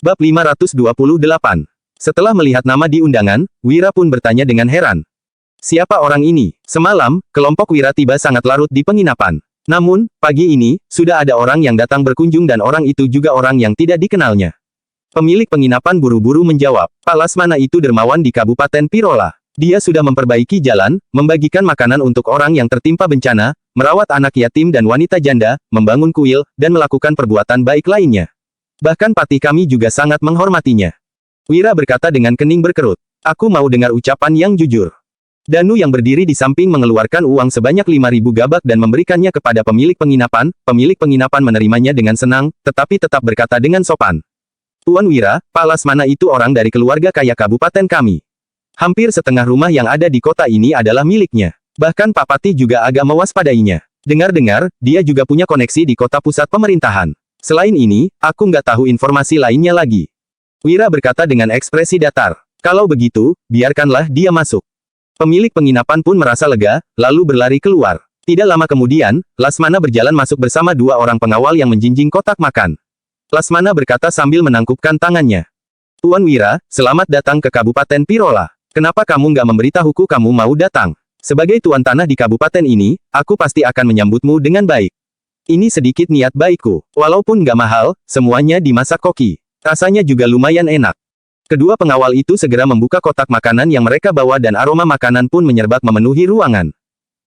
Bab 528. Setelah melihat nama di undangan, Wira pun bertanya dengan heran. Siapa orang ini? Semalam, kelompok Wira tiba sangat larut di penginapan. Namun, pagi ini, sudah ada orang yang datang berkunjung dan orang itu juga orang yang tidak dikenalnya. Pemilik penginapan buru-buru menjawab, Pak Lasmana itu dermawan di Kabupaten Pirola. Dia sudah memperbaiki jalan, membagikan makanan untuk orang yang tertimpa bencana, merawat anak yatim dan wanita janda, membangun kuil, dan melakukan perbuatan baik lainnya. Bahkan patih kami juga sangat menghormatinya. Wira berkata dengan kening berkerut. Aku mau dengar ucapan yang jujur. Danu yang berdiri di samping mengeluarkan uang sebanyak 5.000 gabak dan memberikannya kepada pemilik penginapan. Pemilik penginapan menerimanya dengan senang, tetapi tetap berkata dengan sopan. Tuan Wira, Pak Lasmana itu orang dari keluarga kaya kabupaten kami. Hampir setengah rumah yang ada di kota ini adalah miliknya. Bahkan Pak Patih juga agak mewaspadainya. Dengar-dengar, dia juga punya koneksi di kota pusat pemerintahan. Selain ini, aku nggak tahu informasi lainnya lagi. Wira berkata dengan ekspresi datar. Kalau begitu, biarkanlah dia masuk. Pemilik penginapan pun merasa lega, lalu berlari keluar. Tidak lama kemudian, Lasmana berjalan masuk bersama dua orang pengawal yang menjinjing kotak makan. Lasmana berkata sambil menangkupkan tangannya. Tuan Wira, selamat datang ke Kabupaten Pirola. Kenapa kamu nggak memberitahuku kamu mau datang? Sebagai tuan tanah di kabupaten ini, aku pasti akan menyambutmu dengan baik. Ini sedikit niat baikku. Walaupun nggak mahal, semuanya dimasak koki. Rasanya juga lumayan enak. Kedua pengawal itu segera membuka kotak makanan yang mereka bawa dan aroma makanan pun menyerbat memenuhi ruangan.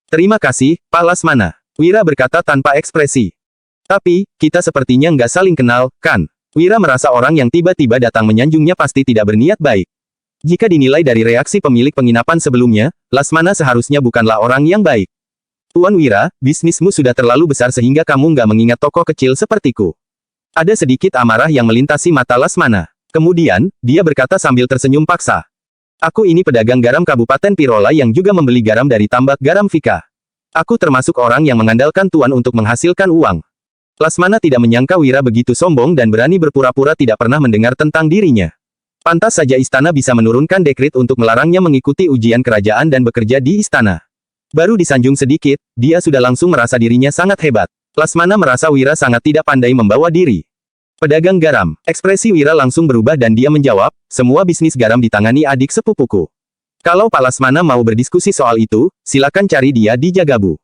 Terima kasih, Pak Lasmana. Wira berkata tanpa ekspresi. Tapi, kita sepertinya nggak saling kenal, kan? Wira merasa orang yang tiba-tiba datang menyanjungnya pasti tidak berniat baik. Jika dinilai dari reaksi pemilik penginapan sebelumnya, Lasmana seharusnya bukanlah orang yang baik. Tuan Wira, bisnismu sudah terlalu besar sehingga kamu nggak mengingat tokoh kecil sepertiku. Ada sedikit amarah yang melintasi mata Lasmana. Kemudian, dia berkata sambil tersenyum paksa. Aku ini pedagang garam Kabupaten Pirola yang juga membeli garam dari tambak garam Vika. Aku termasuk orang yang mengandalkan Tuan untuk menghasilkan uang. Lasmana tidak menyangka Wira begitu sombong dan berani berpura-pura tidak pernah mendengar tentang dirinya. Pantas saja istana bisa menurunkan dekret untuk melarangnya mengikuti ujian kerajaan dan bekerja di istana. Baru disanjung sedikit, dia sudah langsung merasa dirinya sangat hebat. Lasmana merasa Wira sangat tidak pandai membawa diri. Pedagang garam. Ekspresi Wira langsung berubah dan dia menjawab, semua bisnis garam ditangani adik sepupuku. Kalau Pak Lasmana mau berdiskusi soal itu, silakan cari dia di Jagabu.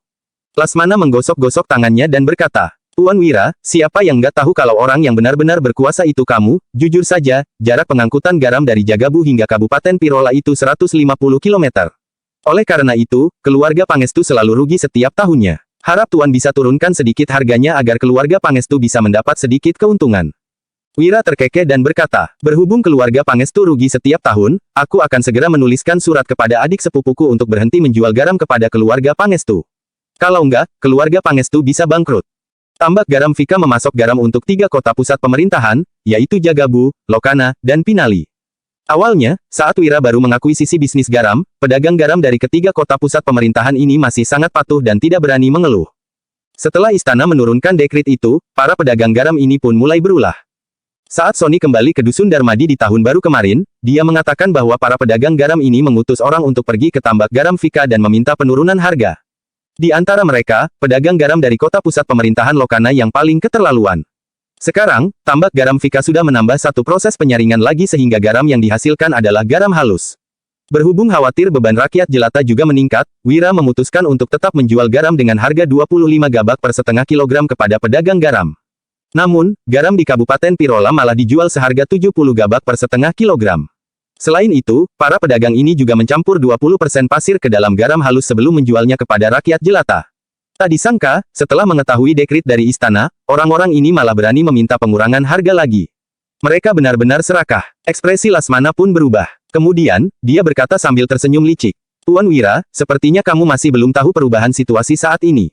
Lasmana menggosok-gosok tangannya dan berkata, Tuan Wira, siapa yang nggak tahu kalau orang yang benar-benar berkuasa itu kamu? Jujur saja, jarak pengangkutan garam dari Jagabu hingga Kabupaten Pirola itu 150 km. Oleh karena itu, keluarga Pangestu selalu rugi setiap tahunnya. Harap Tuan bisa turunkan sedikit harganya agar keluarga Pangestu bisa mendapat sedikit keuntungan. Wira terkekeh dan berkata, berhubung keluarga Pangestu rugi setiap tahun, aku akan segera menuliskan surat kepada adik sepupuku untuk berhenti menjual garam kepada keluarga Pangestu. Kalau enggak, keluarga Pangestu bisa bangkrut. Tambak garam Vika memasok garam untuk 3 kota pusat pemerintahan, yaitu Jagabu, Lokana, dan Pinali. Awalnya, saat Wira baru mengakuisisi bisnis garam, pedagang garam dari ketiga kota pusat pemerintahan ini masih sangat patuh dan tidak berani mengeluh. Setelah istana menurunkan dekret itu, para pedagang garam ini pun mulai berulah. Saat Sony kembali ke Dusun Darmadi di tahun baru kemarin, dia mengatakan bahwa para pedagang garam ini mengutus orang untuk pergi ke tambak garam Vika dan meminta penurunan harga. Di antara mereka, pedagang garam dari kota pusat pemerintahan Lokana yang paling keterlaluan. Sekarang, tambak garam Vika sudah menambah satu proses penyaringan lagi sehingga garam yang dihasilkan adalah garam halus. Berhubung khawatir beban rakyat jelata juga meningkat, Wira memutuskan untuk tetap menjual garam dengan harga 25 gabak per setengah kilogram kepada pedagang garam. Namun, garam di Kabupaten Pirola malah dijual seharga 70 gabak per setengah kilogram. Selain itu, para pedagang ini juga mencampur 20% pasir ke dalam garam halus sebelum menjualnya kepada rakyat jelata. Tak disangka, setelah mengetahui dekret dari istana, orang-orang ini malah berani meminta pengurangan harga lagi. Mereka benar-benar serakah. Ekspresi Lasmana pun berubah. Kemudian, dia berkata sambil tersenyum licik. Tuan Wira, sepertinya kamu masih belum tahu perubahan situasi saat ini.